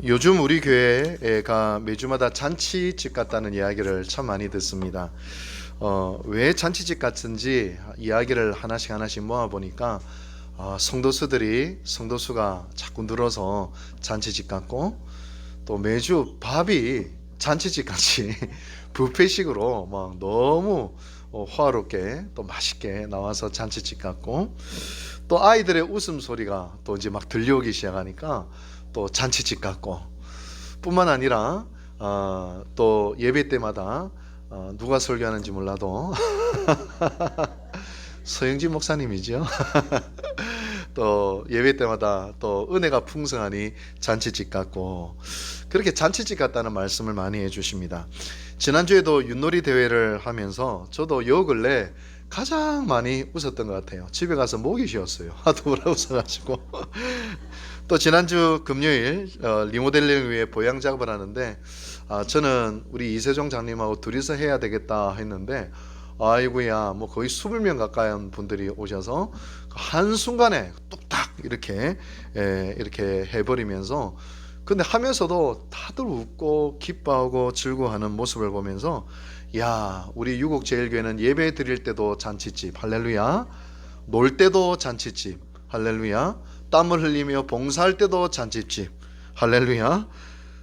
요즘 우리 교회가 매주마다 잔치집 같다는 이야기를 참 많이 듣습니다. 왜 잔치집 같은지 이야기를 하나씩 모아보니까 성도수가 자꾸 늘어서 잔치집 같고, 또 매주 밥이 잔치집 같이 뷔페식으로 막 너무 호화롭게 또 맛있게 나와서 잔치집 같고, 또 아이들의 웃음소리가 또 이제 막 들려오기 시작하니까 또 잔치집 같고, 뿐만 아니라 또 예배 때마다 누가 설교하는지 몰라도 서영진 목사님이죠. 또 예배 때마다 또 은혜가 풍성하니 잔치집 같고, 그렇게 잔치집 같다는 말씀을 많이 해주십니다. 지난주에도 윷놀이 대회를 하면서 저도 요 근래 가장 많이 웃었던 것 같아요. 집에 가서 목이 쉬었어요. 하도 웃어가지고. 또 지난주 금요일 리모델링을 위해 보양 작업을 하는데, 저는 우리 이세종 장님하고 둘이서 해야 되겠다 했는데, 아이고야, 뭐 거의 20명 가까이 분들이 오셔서 한순간에 뚝딱 이렇게 해버리면서, 근데 하면서도 다들 웃고 기뻐하고 즐거워하는 모습을 보면서, 야, 우리 유곡제일교회는 예배 드릴 때도 잔치집, 할렐루야. 놀 때도 잔치집, 할렐루야. 땀을 흘리며 봉사할 때도 잔치집, 할렐루야.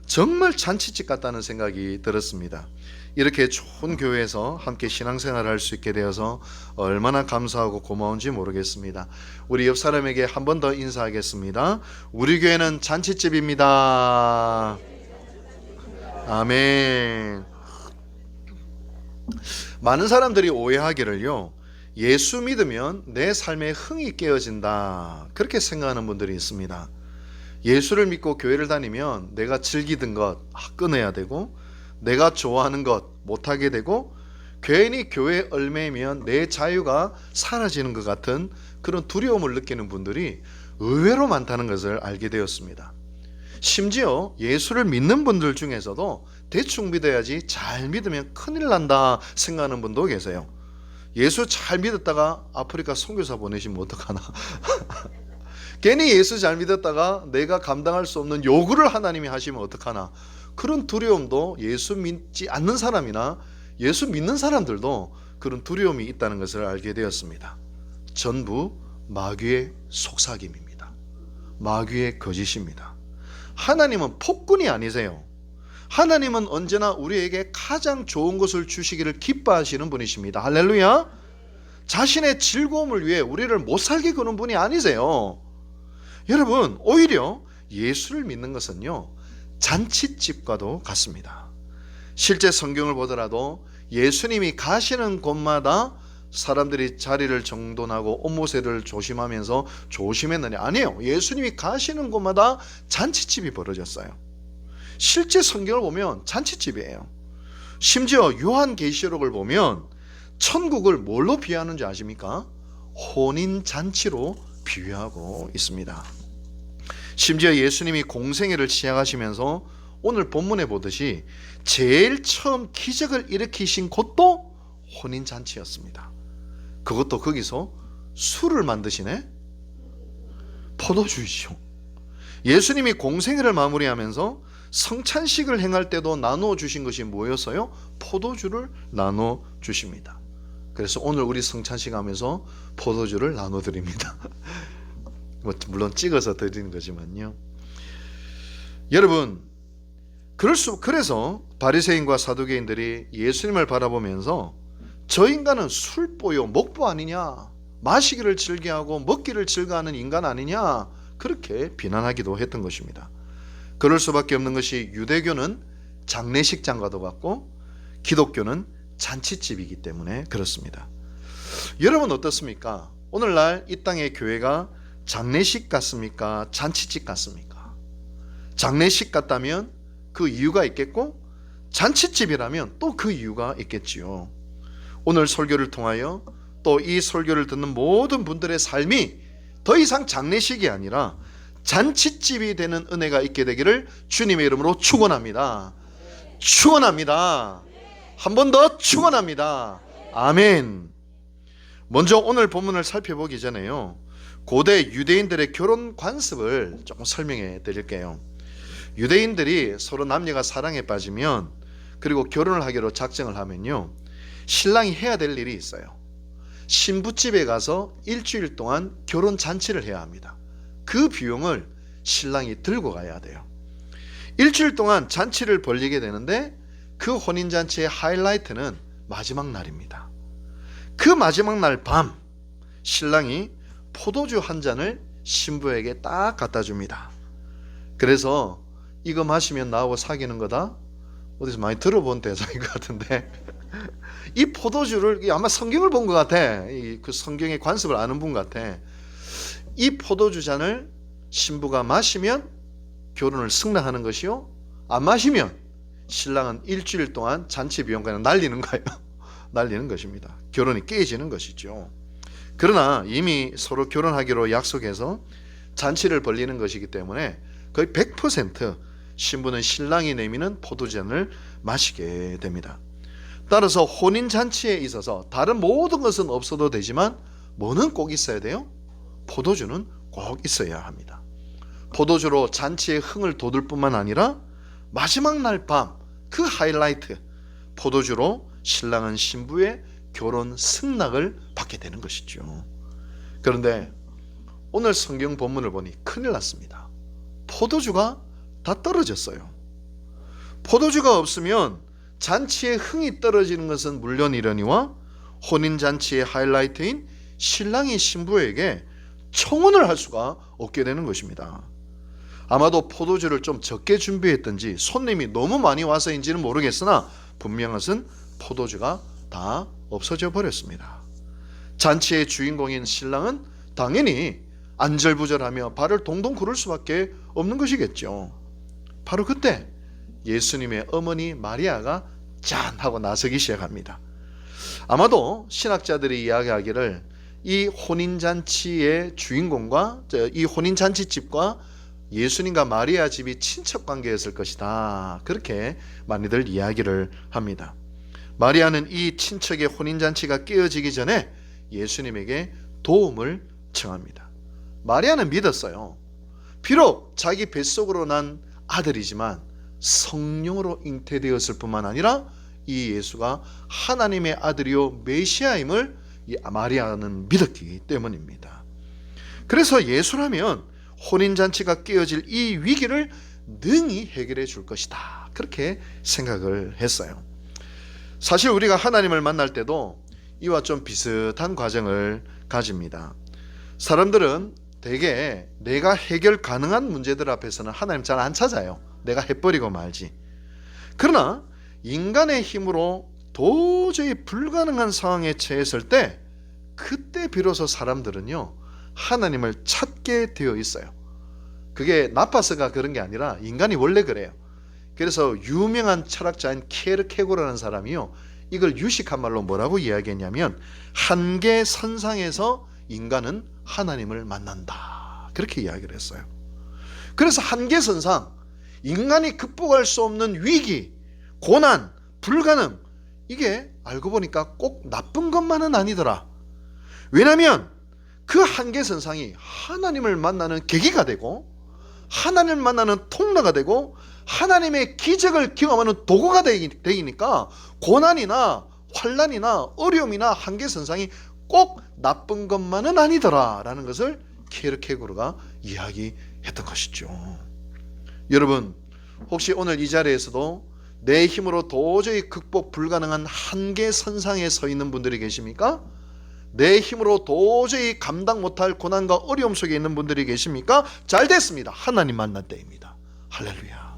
정말 잔치집 같다는 생각이 들었습니다. 이렇게 좋은 교회에서 함께 신앙생활을 할 수 있게 되어서 얼마나 감사하고 고마운지 모르겠습니다. 우리 옆 사람에게 한 번 더 인사하겠습니다. 우리 교회는 잔치집입니다. 아멘. 많은 사람들이 오해하기를요, 예수 믿으면 내 삶에 흥이 깨어진다, 그렇게 생각하는 분들이 있습니다. 예수를 믿고 교회를 다니면 내가 즐기던 것 끊어야 되고, 내가 좋아하는 것 못하게 되고, 괜히 교회 얽매이면 내 자유가 사라지는 것 같은 그런 두려움을 느끼는 분들이 의외로 많다는 것을 알게 되었습니다. 심지어 예수를 믿는 분들 중에서도 대충 믿어야지 잘 믿으면 큰일 난다 생각하는 분도 계세요. 예수 잘 믿었다가 아프리카 선교사 보내시면 어떡하나. 괜히 예수 잘 믿었다가 내가 감당할 수 없는 요구를 하나님이 하시면 어떡하나. 그런 두려움도 예수 믿지 않는 사람이나 예수 믿는 사람들도 그런 두려움이 있다는 것을 알게 되었습니다. 전부 마귀의 속삭임입니다. 마귀의 거짓입니다. 하나님은 폭군이 아니세요. 하나님은 언제나 우리에게 가장 좋은 것을 주시기를 기뻐하시는 분이십니다. 할렐루야. 자신의 즐거움을 위해 우리를 못 살게 거는 분이 아니세요. 여러분, 오히려 예수를 믿는 것은요, 잔치집과도 같습니다. 실제 성경을 보더라도 예수님이 가시는 곳마다 사람들이 자리를 정돈하고 옷모세를 조심하면서 조심했느냐? 아니에요. 예수님이 가시는 곳마다 잔치집이 벌어졌어요. 실제 성경을 보면 잔치집이에요. 심지어 요한계시록을 보면 천국을 뭘로 비유하는지 아십니까? 혼인잔치로 비유하고 있습니다. 심지어 예수님이 공생애를 시작하시면서 오늘 본문에 보듯이 제일 처음 기적을 일으키신 곳도 혼인잔치였습니다. 그것도 거기서 술을 만드시네? 포도주이죠. 예수님이 공생애를 마무리하면서 성찬식을 행할 때도 나누어 주신 것이 뭐였어요? 포도주를 나누어 주십니다. 그래서 오늘 우리 성찬식 하면서 포도주를 나눠 드립니다. 물론 찍어서 드리는 거지만요. 여러분, 그래서 바리새인과 사두개인들이 예수님을 바라보면서 저 인간은 술보요 목보 아니냐, 마시기를 즐겨하고 먹기를 즐거워하는 인간 아니냐, 그렇게 비난하기도 했던 것입니다. 그럴 수밖에 없는 것이 유대교는 장례식장과도 같고 기독교는 잔치집이기 때문에 그렇습니다. 여러분 어떻습니까? 오늘날 이 땅의 교회가 장례식 같습니까? 잔치집 같습니까? 장례식 같다면 그 이유가 있겠고, 잔치집이라면 또 그 이유가 있겠지요. 오늘 설교를 통하여 또 이 설교를 듣는 모든 분들의 삶이 더 이상 장례식이 아니라 잔치집이 되는 은혜가 있게 되기를 주님의 이름으로 축원합니다. 축원합니다. 한 번 더 축원합니다. 아멘. 먼저 오늘 본문을 살펴보기 전에요, 고대 유대인들의 결혼 관습을 조금 설명해 드릴게요. 유대인들이 서로 남녀가 사랑에 빠지면, 그리고 결혼을 하기로 작정을 하면요, 신랑이 해야 될 일이 있어요. 신부집에 가서 일주일 동안 결혼 잔치를 해야 합니다. 그 비용을 신랑이 들고 가야 돼요. 일주일 동안 잔치를 벌이게 되는데, 그 혼인잔치의 하이라이트는 마지막 날입니다. 그 마지막 날 밤, 신랑이 포도주 한 잔을 신부에게 딱 갖다 줍니다. 그래서 이거 마시면 나하고 사귀는 거다? 어디서 많이 들어본 대사인 것 같은데 이 포도주를, 아마 성경을 본 것 같아. 그 성경의 관습을 아는 분 같아. 이 포도주 잔을 신부가 마시면 결혼을 승낙하는 것이요, 안 마시면 신랑은 일주일 동안 잔치 비용 그냥 날리는 거예요. 날리는 것입니다. 결혼이 깨지는 것이죠. 그러나 이미 서로 결혼하기로 약속해서 잔치를 벌이는 것이기 때문에 거의 100% 신부는 신랑이 내미는 포도주잔을 마시게 됩니다. 따라서 혼인잔치에 있어서 다른 모든 것은 없어도 되지만 뭐는 꼭 있어야 돼요? 포도주는 꼭 있어야 합니다. 포도주로 잔치의 흥을 돋을 뿐만 아니라 마지막 날 밤 그 하이라이트, 포도주로 신랑은 신부의 결혼 승낙을 받게 되는 것이죠. 그런데 오늘 성경 본문을 보니 큰일 났습니다. 포도주가 다 떨어졌어요. 포도주가 없으면 잔치의 흥이 떨어지는 것은 물론이러니와 혼인잔치의 하이라이트인 신랑이 신부에게 청혼을 할 수가 없게 되는 것입니다. 아마도 포도주를 좀 적게 준비했든지 손님이 너무 많이 와서인지는 모르겠으나 분명한 것은 포도주가 다 없어져 버렸습니다. 잔치의 주인공인 신랑은 당연히 안절부절하며 발을 동동 구를 수밖에 없는 것이겠죠. 바로 그때 예수님의 어머니 마리아가 짠 하고 나서기 시작합니다. 아마도 신학자들이 이야기하기를 이 혼인잔치의 주인공과 이 혼인잔치집과 예수님과 마리아 집이 친척 관계였을 것이다, 그렇게 많이들 이야기를 합니다. 마리아는 이 친척의 혼인잔치가 깨어지기 전에 예수님에게 도움을 청합니다. 마리아는 믿었어요. 비록 자기 뱃속으로 난 아들이지만 성령으로 잉태되었을 뿐만 아니라 이 예수가 하나님의 아들이요 메시아임을 마리아는 믿었기 때문입니다. 그래서 예수라면 혼인잔치가 깨어질 이 위기를 능히 해결해 줄 것이다, 그렇게 생각을 했어요. 사실 우리가 하나님을 만날 때도 이와 좀 비슷한 과정을 가집니다. 사람들은 대개 내가 해결 가능한 문제들 앞에서는 하나님 잘 안 찾아요. 내가 해버리고 말지. 그러나 인간의 힘으로 도저히 불가능한 상황에 처했을 때, 그때 비로소 사람들은요 하나님을 찾게 되어 있어요. 그게 나빠서가 그런 게 아니라 인간이 원래 그래요. 그래서 유명한 철학자인 케르케고르라는 사람이요, 이걸 유식한 말로 뭐라고 이야기했냐면 한계선상에서 인간은 하나님을 만난다, 그렇게 이야기를 했어요. 그래서 한계선상, 인간이 극복할 수 없는 위기, 고난, 불가능, 이게 알고 보니까 꼭 나쁜 것만은 아니더라. 왜냐하면 그 한계선상이 하나님을 만나는 계기가 되고, 하나님을 만나는 통로가 되고, 하나님의 기적을 경험하는 도구가 되니까 고난이나 환난이나 어려움이나 한계선상이 꼭 나쁜 것만은 아니더라 라는 것을 케르케고르가 이야기했던 것이죠. 여러분, 혹시 오늘 이 자리에서도 내 힘으로 도저히 극복 불가능한 한계선상에 서 있는 분들이 계십니까? 내 힘으로 도저히 감당 못할 고난과 어려움 속에 있는 분들이 계십니까? 잘 됐습니다. 하나님 만날 때입니다. 할렐루야.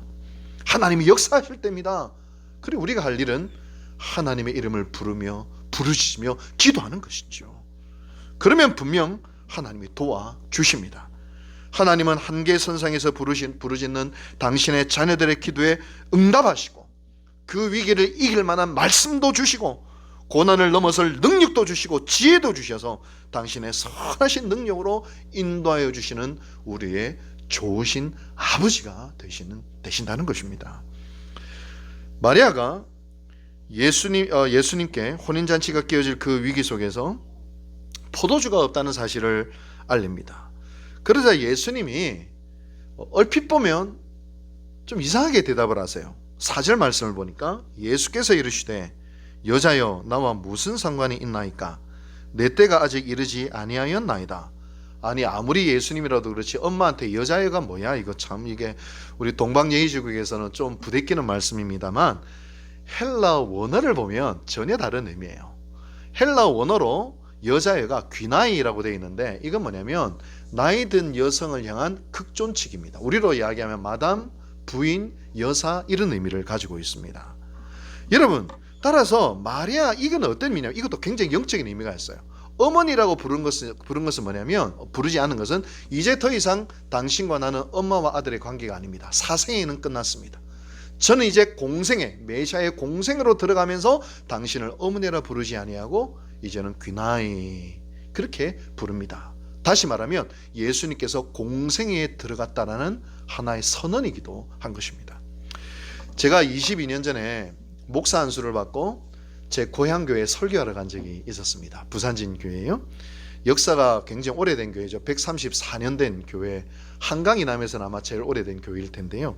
하나님이 역사하실 때입니다. 그리고 우리가 할 일은 하나님의 이름을 부르며 부르시며 기도하는 것이죠. 그러면 분명 하나님이 도와주십니다. 하나님은 한계선상에서 부르짖는 당신의 자녀들의 기도에 응답하시고, 그 위기를 이길 만한 말씀도 주시고, 고난을 넘어설 능력도 주시고, 지혜도 주셔서 당신의 선하신 능력으로 인도하여 주시는 우리의 좋으신 아버지가 되신다는 것입니다. 마리아가 예수님께 혼인잔치가 깨어질 그 위기 속에서 포도주가 없다는 사실을 알립니다. 그러자 예수님이 얼핏 보면 좀 이상하게 대답을 하세요. 4절 말씀을 보니까 예수께서 이르시되 여자여 나와 무슨 상관이 있나이까 내 때가 아직 이르지 아니하였나이다. 아니 아무리 예수님이라도 그렇지 엄마한테 여자애가 뭐야, 이거 참 이게 우리 동방예의지국에서는 좀 부대끼는 말씀입니다만 헬라 원어를 보면 전혀 다른 의미예요. 헬라 원어로 여자애가 귀나이라고 되어 있는데 이건 뭐냐면 나이 든 여성을 향한 극존칭입니다. 우리로 이야기하면 마담, 부인, 여사 이런 의미를 가지고 있습니다. 여러분 따라서 마리아 이건 어떤 의미냐면 이것도 굉장히 영적인 의미가 있어요. 어머니라고 부른 것은 뭐냐면 부르지 않은 것은 이제 더 이상 당신과 나는 엄마와 아들의 관계가 아닙니다. 사생애는 끝났습니다. 저는 이제 공생애 메시아의 공생으로 들어가면서 당신을 어머니라 부르지 아니하고 이제는 귀나이 그렇게 부릅니다. 다시 말하면 예수님께서 공생애에 들어갔다라는 하나의 선언이기도 한 것입니다. 제가 22년 전에 목사 안수를 받고 제 고향 교회에 설교하러 간 적이 있었습니다. 부산진 교회예요. 역사가 굉장히 오래된 교회죠. 134년 된 교회, 한강 이남에서는 아마 제일 오래된 교회일 텐데요.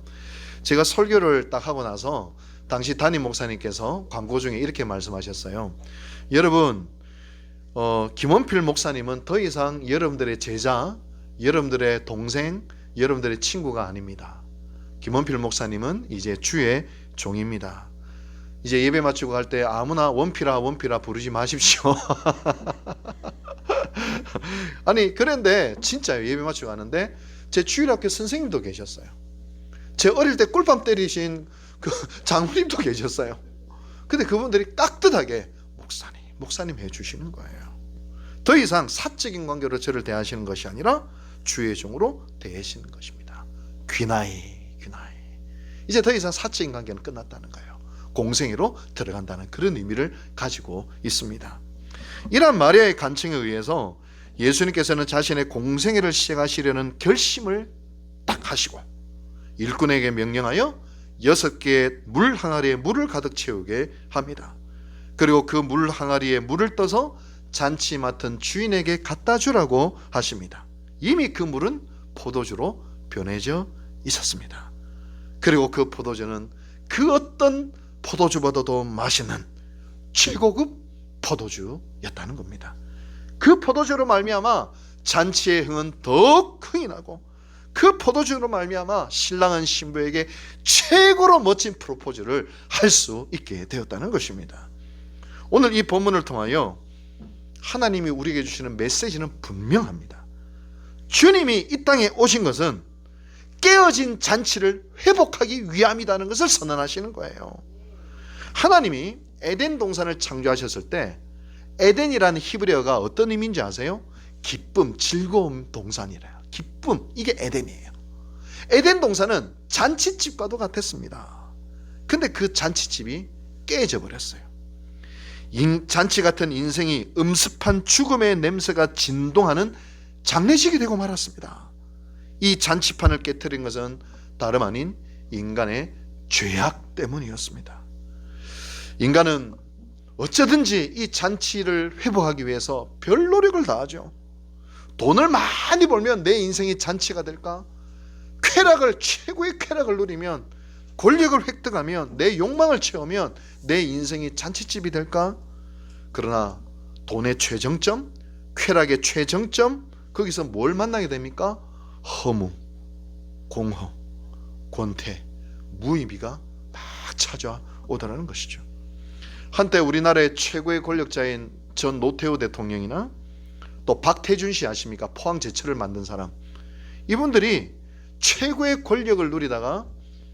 제가 설교를 딱 하고 나서 당시 담임 목사님께서 광고 중에 이렇게 말씀하셨어요. 여러분 김원필 목사님은 더 이상 여러분들의 제자, 여러분들의 동생, 여러분들의 친구가 아닙니다. 김원필 목사님은 이제 주의 종입니다. 이제 예배 마치고 갈 때 아무나 원필아 부르지 마십시오. 아니 그런데 진짜요. 예배 마치고 가는데 제 주일학교 선생님도 계셨어요. 제 어릴 때 꿀밤 때리신 그 장모님도 계셨어요. 근데 그분들이 깍듯하게 목사님 해주시는 거예요. 더 이상 사적인 관계로 저를 대하시는 것이 아니라 주의 종으로 대하시는 것입니다. 귀나이. 이제 더 이상 사적인 관계는 끝났다는 거예요. 공생애로 들어간다는 그런 의미를 가지고 있습니다. 이러한 마리아의 간청에 의해서 예수님께서는 자신의 공생애를 시작하시려는 결심을 딱 하시고 일꾼에게 명령하여 6개의 물 항아리에 물을 가득 채우게 합니다. 그리고 그 물 항아리에 물을 떠서 잔치 맡은 주인에게 갖다 주라고 하십니다. 이미 그 물은 포도주로 변해져 있었습니다. 그리고 그 포도주는 그 어떤 포도주보다도 맛있는 최고급 포도주였다는 겁니다. 그 포도주로 말미암아 잔치의 흥은 더욱 흥이 나고 그 포도주로 말미암아 신랑은 신부에게 최고로 멋진 프로포즈를 할 수 있게 되었다는 것입니다. 오늘 이 본문을 통하여 하나님이 우리에게 주시는 메시지는 분명합니다. 주님이 이 땅에 오신 것은 깨어진 잔치를 회복하기 위함이라는 것을 선언하시는 거예요. 하나님이 에덴 동산을 창조하셨을 때 에덴이라는 히브리어가 어떤 의미인지 아세요? 기쁨, 즐거움 동산이래요. 기쁨, 이게 에덴이에요. 에덴 동산은 잔치집과도 같았습니다. 근데 그 잔치집이 깨져 버렸어요. 잔치 같은 인생이 음습한 죽음의 냄새가 진동하는 장례식이 되고 말았습니다. 이 잔치판을 깨트린 것은 다름 아닌 인간의 죄악 때문이었습니다. 인간은 어쩌든지 이 잔치를 회복하기 위해서 별 노력을 다하죠. 돈을 많이 벌면 내 인생이 잔치가 될까? 최고의 쾌락을 누리면, 권력을 획득하면, 내 욕망을 채우면 내 인생이 잔치집이 될까? 그러나 돈의 최정점, 쾌락의 최정점, 거기서 뭘 만나게 됩니까? 허무, 공허, 권태, 무의미가 막 찾아오더라는 것이죠. 한때 우리나라의 최고의 권력자인 전 노태우 대통령이나 또 박태준 씨 아십니까? 포항제철을 만든 사람. 이분들이 최고의 권력을 누리다가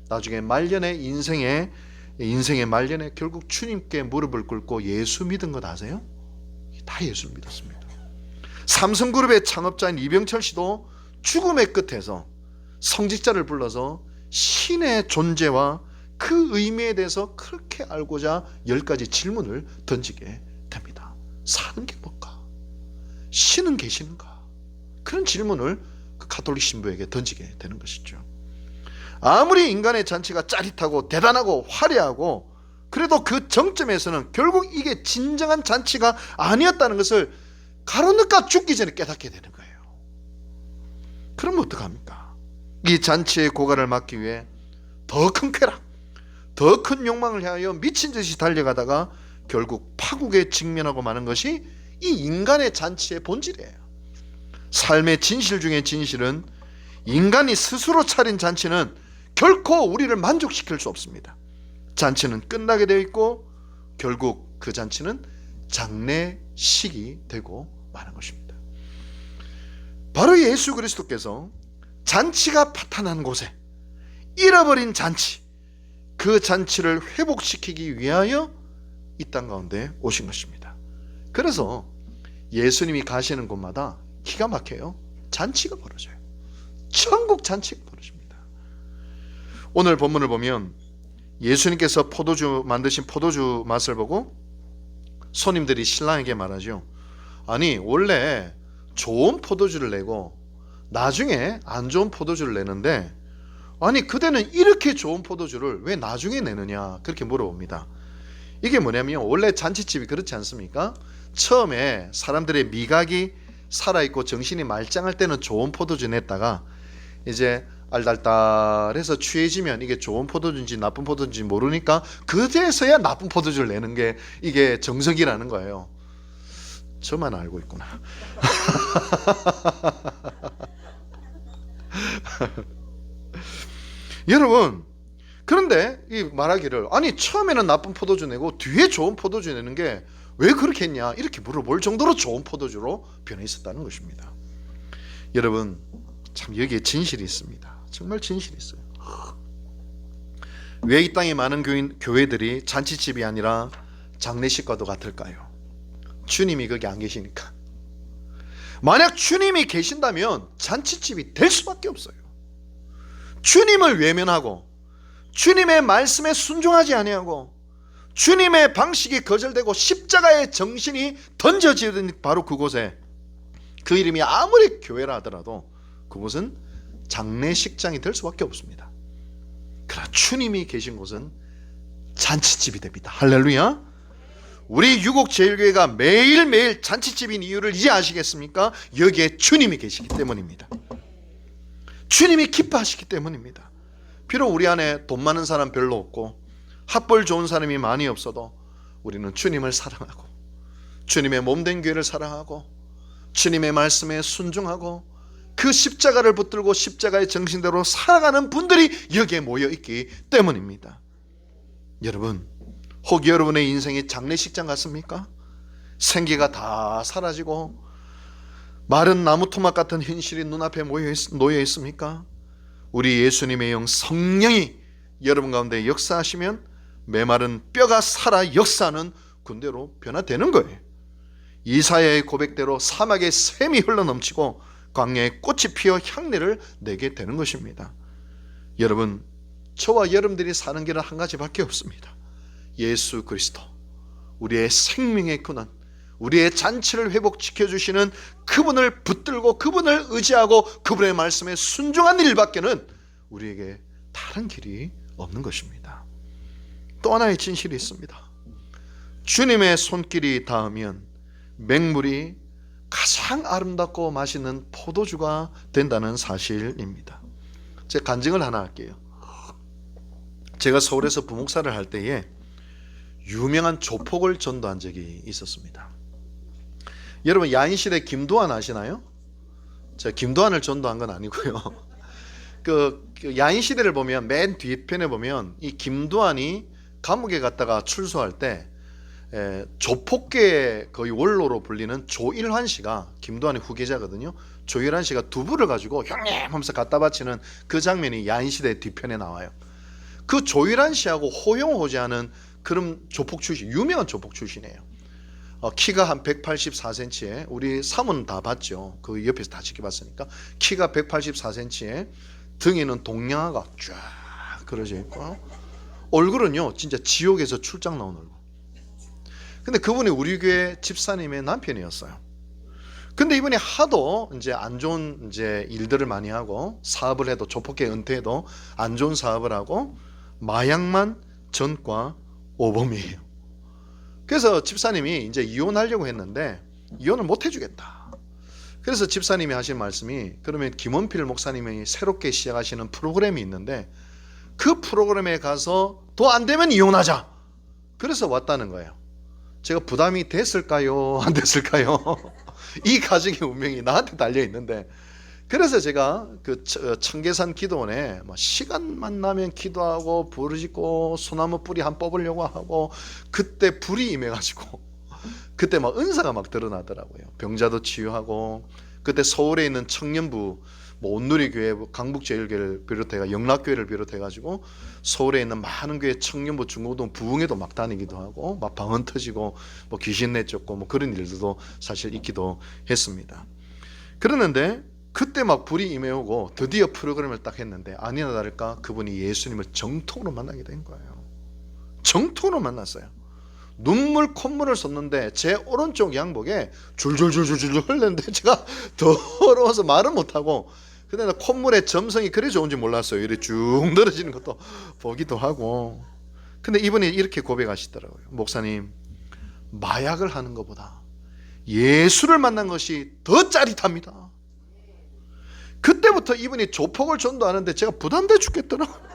나중에 말년에 인생의 말년에 결국 주님께 무릎을 꿇고 예수 믿은 것 아세요? 다 예수 믿었습니다. 삼성그룹의 창업자인 이병철 씨도 죽음의 끝에서 성직자를 불러서 신의 존재와 그 의미에 대해서 그렇게 알고자 10가지 질문을 던지게 됩니다. 사는 게 뭘까? 신은 계시는가? 그런 질문을 그 가톨릭 신부에게 던지게 되는 것이죠. 아무리 인간의 잔치가 짜릿하고 대단하고 화려하고 그래도 그 정점에서는 결국 이게 진정한 잔치가 아니었다는 것을 가로늑가 죽기 전에 깨닫게 되는 거예요. 그럼 어떡합니까? 이 잔치의 고갈을 막기 위해 더 큰 쾌락, 더 큰 욕망을 향하여 미친 듯이 달려가다가 결국 파국에 직면하고 마는 것이 이 인간의 잔치의 본질이에요. 삶의 진실 중에 진실은 인간이 스스로 차린 잔치는 결코 우리를 만족시킬 수 없습니다. 잔치는 끝나게 되어 있고 결국 그 잔치는 장례식이 되고 마는 것입니다. 바로 예수 그리스도께서 잔치가 파탄난 곳에 잃어버린 잔치, 그 잔치를 회복시키기 위하여 이 땅 가운데 오신 것입니다. 그래서 예수님이 가시는 곳마다 기가 막혀요. 잔치가 벌어져요. 천국 잔치가 벌어집니다. 오늘 본문을 보면 예수님께서 만드신 포도주 맛을 보고 손님들이 신랑에게 말하죠. 아니 원래 좋은 포도주를 내고 나중에 안 좋은 포도주를 내는데 아니 그대는 이렇게 좋은 포도주를 왜 나중에 내느냐, 그렇게 물어봅니다. 이게 뭐냐면 원래 잔치집이 그렇지 않습니까? 처음에 사람들의 미각이 살아있고 정신이 말짱할 때는 좋은 포도주 냈다가 이제 알달달해서 취해지면 이게 좋은 포도주인지 나쁜 포도주인지 모르니까 그제서야 나쁜 포도주를 내는 게 이게 정석이라는 거예요. 저만 알고 있구나. 여러분, 그런데 이 말하기를 아니 처음에는 나쁜 포도주 내고 뒤에 좋은 포도주 내는 게 왜 그렇게 했냐 이렇게 물어볼 정도로 좋은 포도주로 변해 있었다는 것입니다. 여러분, 참 여기에 진실이 있습니다. 정말 진실이 있어요. 왜 이 땅에 많은 교회들이 잔치집이 아니라 장례식과도 같을까요? 주님이 거기 안 계시니까. 만약 주님이 계신다면 잔치집이 될 수밖에 없어요. 주님을 외면하고 주님의 말씀에 순종하지 아니하고 주님의 방식이 거절되고 십자가의 정신이 던져지는 바로 그곳에, 그 이름이 아무리 교회라 하더라도 그곳은 장례식장이 될 수밖에 없습니다. 그러나 주님이 계신 곳은 잔치집이 됩니다. 할렐루야. 우리 유곡제일교회가 매일매일 잔치집인 이유를 이제 아시겠습니까? 여기에 주님이 계시기 때문입니다. 주님이 기뻐하시기 때문입니다. 비록 우리 안에 돈 많은 사람 별로 없고 학벌 좋은 사람이 많이 없어도 우리는 주님을 사랑하고 주님의 몸된 교회를 사랑하고 주님의 말씀에 순종하고 그 십자가를 붙들고 십자가의 정신대로 살아가는 분들이 여기에 모여있기 때문입니다. 여러분, 혹 여러분의 인생이 장례식장 같습니까? 생기가 다 사라지고 마른 나무 토막 같은 현실이 눈앞에 놓여 있습니까? 우리 예수님의 영 성령이 여러분 가운데 역사하시면 메마른 뼈가 살아 역사하는 군대로 변화되는 거예요. 이사야의 고백대로 사막에 샘이 흘러넘치고 광야에 꽃이 피어 향내를 내게 되는 것입니다. 여러분, 저와 여러분들이 사는 길은 한 가지밖에 없습니다. 예수 그리스도, 우리의 생명의 근원, 우리의 잔치를 회복시켜 주시는 그분을 붙들고 그분을 의지하고 그분의 말씀에 순종한 일밖에는 우리에게 다른 길이 없는 것입니다. 또 하나의 진실이 있습니다. 주님의 손길이 닿으면 맹물이 가장 아름답고 맛있는 포도주가 된다는 사실입니다. 제가 간증을 하나 할게요. 제가 서울에서 부목사를 할 때에 유명한 조폭을 전도한 적이 있었습니다. 여러분, 야인시대 김도환 아시나요? 제가 김도환을 전도한 건 아니고요. 그 야인시대를 보면 맨 뒤편에 보면 이 김도환이 감옥에 갔다가 출소할 때 조폭계의 거의 원로로 불리는 조일환 씨가 김도환의 후계자거든요. 조일환 씨가 두부를 가지고 형님 하면서 갖다 바치는 그 장면이 야인시대 뒤편에 나와요. 그 조일환 씨하고 호용호재하는 그런 조폭 출신, 유명한 조폭 출신이에요. 키가 한 184cm에 우리 사모는 다 봤죠. 그 옆에서 다 지켜봤으니까. 키가 184cm에 등에는 동양화가 쫙 그려져 있고 얼굴은요 진짜 지옥에서 출장 나온 얼굴. 근데 그분이 우리 교회 집사님의 남편이었어요. 근데 이분이 하도 이제 안 좋은 이제 일들을 많이 하고 사업을 해도 조폭계 은퇴해도 안 좋은 사업을 하고 마약만 전과 오범이에요. 그래서 집사님이 이제 이혼하려고 했는데 이혼을 못 해주겠다. 그래서 집사님이 하신 말씀이 그러면 김원필 목사님이 새롭게 시작하시는 프로그램이 있는데 그 프로그램에 가서 더 안 되면 이혼하자. 그래서 왔다는 거예요. 제가 부담이 됐을까요? 안 됐을까요? 이 가정의 운명이 나한테 달려 있는데, 그래서 제가 그 청계산 기도원에 시간만 나면 기도하고 부르짖고 소나무 뿌리 한 뽑으려고 하고, 그때 불이 임해가지고 그때 막 은사가 막 드러나더라고요. 병자도 치유하고, 그때 서울에 있는 청년부 온누리교회, 강북제일교회를 비롯해가 영락교회를 비롯해가지고 서울에 있는 많은 교회 청년부 중고등 부흥회도 막 다니기도 하고, 막 방언 터지고 뭐 귀신 내쫓고 뭐 그런 일들도 사실 있기도 했습니다. 그러는데 그때 막 불이 임해오고 드디어 프로그램을 딱 했는데, 아니나 다를까 그분이 예수님을 정통으로 만나게 된 거예요. 정통으로 만났어요. 눈물 콧물을 쏟는데 제 오른쪽 양복에 줄줄줄줄줄 흘렸는데 제가 더러워서 말은 못하고, 근데 나 콧물에 점성이 그래 좋은지 몰랐어요. 이렇게 쭉 늘어지는 것도 보기도 하고. 근데 이분이 이렇게 고백하시더라고요. 목사님, 마약을 하는 것보다 예수를 만난 것이 더 짜릿합니다. 그때부터 이분이 조폭을 전도하는데 제가 부담돼 죽겠더라고요.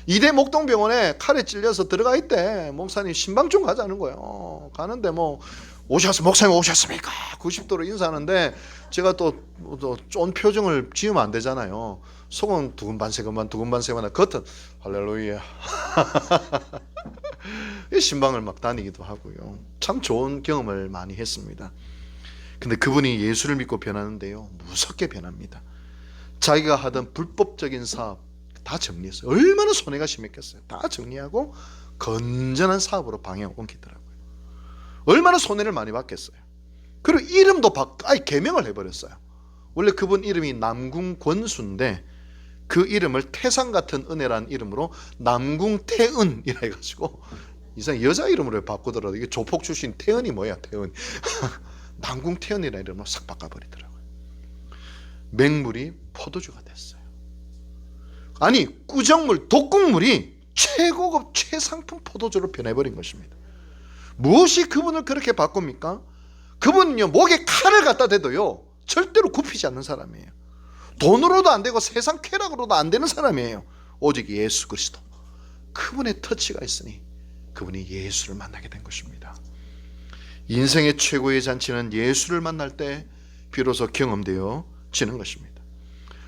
이대 목동병원에 칼에 찔려서 들어가 있대. 목사님 신방 좀 가자는 거예요. 가는데 뭐 목사님 오셨습니까? 90도로 인사하는데 제가 또 쫀 표정을 지으면 안 되잖아요. 속은 두근반세근반 겉은 할렐루야. 신방을 막 다니기도 하고요. 참 좋은 경험을 많이 했습니다. 근데 그분이 예수를 믿고 변하는데요, 무섭게 변합니다. 자기가 하던 불법적인 사업 다 정리했어요. 얼마나 손해가 심했겠어요. 다 정리하고 건전한 사업으로 방향을 옮기더라고요. 얼마나 손해를 많이 받겠어요. 그리고 이름도 아예 개명을 해버렸어요. 원래 그분 이름이 남궁권수인데 그 이름을 태산 같은 은혜라는 이름으로 남궁태은이라 해가지고, 이상 여자 이름으로 바꾸더라도 이게 조폭 출신 태은이 뭐야, 태은. 남궁태은이라는 이름으로 싹 바꿔버리더라고요. 맹물이 포도주가 됐어요. 아니, 꾸정물, 독국물이 최고급 최상품 포도주로 변해버린 것입니다. 무엇이 그분을 그렇게 바꿉니까? 그분은요, 목에 칼을 갖다 대도요 절대로 굽히지 않는 사람이에요. 돈으로도 안 되고 세상 쾌락으로도 안 되는 사람이에요. 오직 예수 그리스도, 그분의 터치가 있으니 그분이 예수를 만나게 된 것입니다. 인생의 최고의 잔치는 예수를 만날 때 비로소 경험되어지는 것입니다.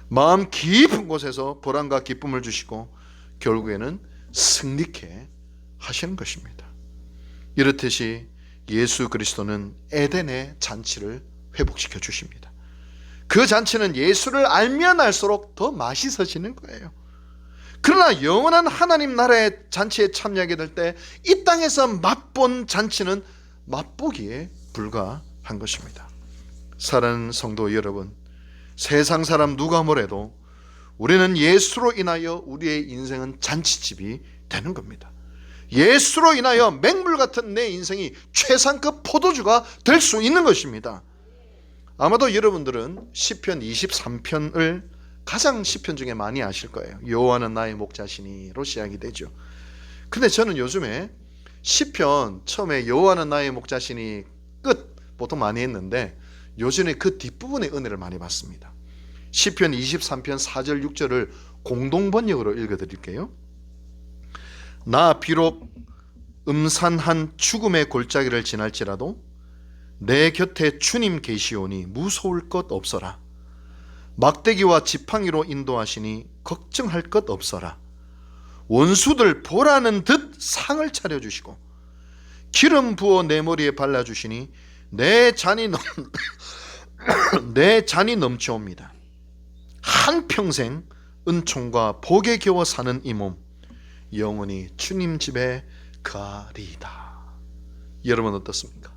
마음 깊은 곳에서 보람과 기쁨을 주시고 결국에는 승리케 하시는 것입니다. 이렇듯이 예수 그리스도는 에덴의 잔치를 회복시켜 주십니다. 그 잔치는 예수를 알면 알수록 더 맛있어지는 거예요. 그러나 영원한 하나님 나라의 잔치에 참여하게 될 때 이 땅에서 맛본 잔치는 맛보기에 불과한 것입니다. 사랑하는 성도 여러분, 세상 사람 누가 뭐래도 우리는 예수로 인하여 우리의 인생은 잔치집이 되는 겁니다. 예수로 인하여 맹물 같은 내 인생이 최상급 포도주가 될 수 있는 것입니다. 아마도 여러분들은 시편 23편을 가장 시편 중에 많이 아실 거예요. 여호와는 나의 목자시니로 시작이 되죠. 근데 저는 요즘에 시편 처음에 여호와는 나의 목자시니 끝 보통 많이 했는데, 요즘에 그 뒷부분의 은혜를 많이 받습니다. 시편 23편 4절 6절을 공동번역으로 읽어드릴게요. 나 비록 음산한 죽음의 골짜기를 지날지라도 내 곁에 주님 계시오니 무서울 것 없어라. 막대기와 지팡이로 인도하시니 걱정할 것 없어라. 원수들 보라는 듯 상을 차려주시고 기름 부어 내 머리에 발라주시니 내 잔이 넘쳐옵니다. 한평생 은총과 복에 겨워 사는 이 몸 영원히 주님 집에 가리이다. 여러분 어떻습니까?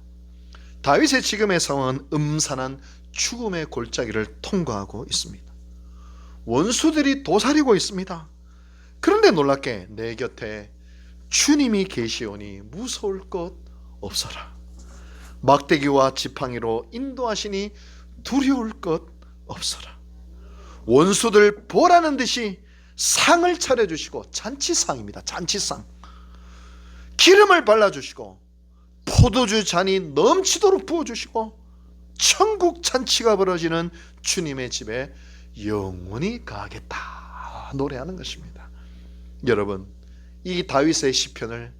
다윗의 지금의 상황은 음산한 죽음의 골짜기를 통과하고 있습니다. 원수들이 도사리고 있습니다. 그런데 놀랍게 내 곁에 주님이 계시오니 무서울 것 없어라. 막대기와 지팡이로 인도하시니 두려울 것 없어라. 원수들 보라는 듯이 상을 차려주시고, 잔치상입니다. 잔치상. 기름을 발라주시고 포도주 잔이 넘치도록 부어주시고 천국 잔치가 벌어지는 주님의 집에 영원히 가겠다. 노래하는 것입니다. 여러분, 이 다윗의 시편을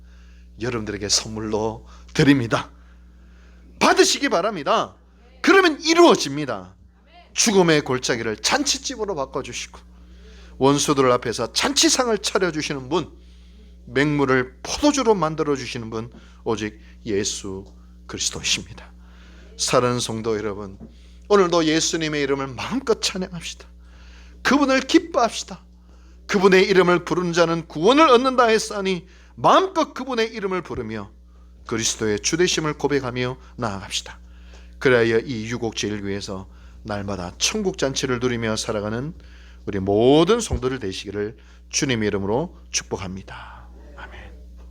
여러분들에게 선물로 드립니다. 받으시기 바랍니다. 그러면 이루어집니다. 죽음의 골짜기를 잔치집으로 바꿔주시고 원수들 앞에서 잔치상을 차려주시는 분, 맹물을 포도주로 만들어주시는 분, 오직 예수 그리스도이십니다. 사랑하는 성도 여러분, 오늘도 예수님의 이름을 마음껏 찬양합시다. 그분을 기뻐합시다. 그분의 이름을 부르는 자는 구원을 얻는다 했사니 마음껏 그분의 이름을 부르며 그리스도의 주되심을 고백하며 나아갑시다. 그래야 이 유곡제일 위해서 날마다 천국잔치를 누리며 살아가는 우리 모든 성도들 되시기를 주님의 이름으로 축복합니다.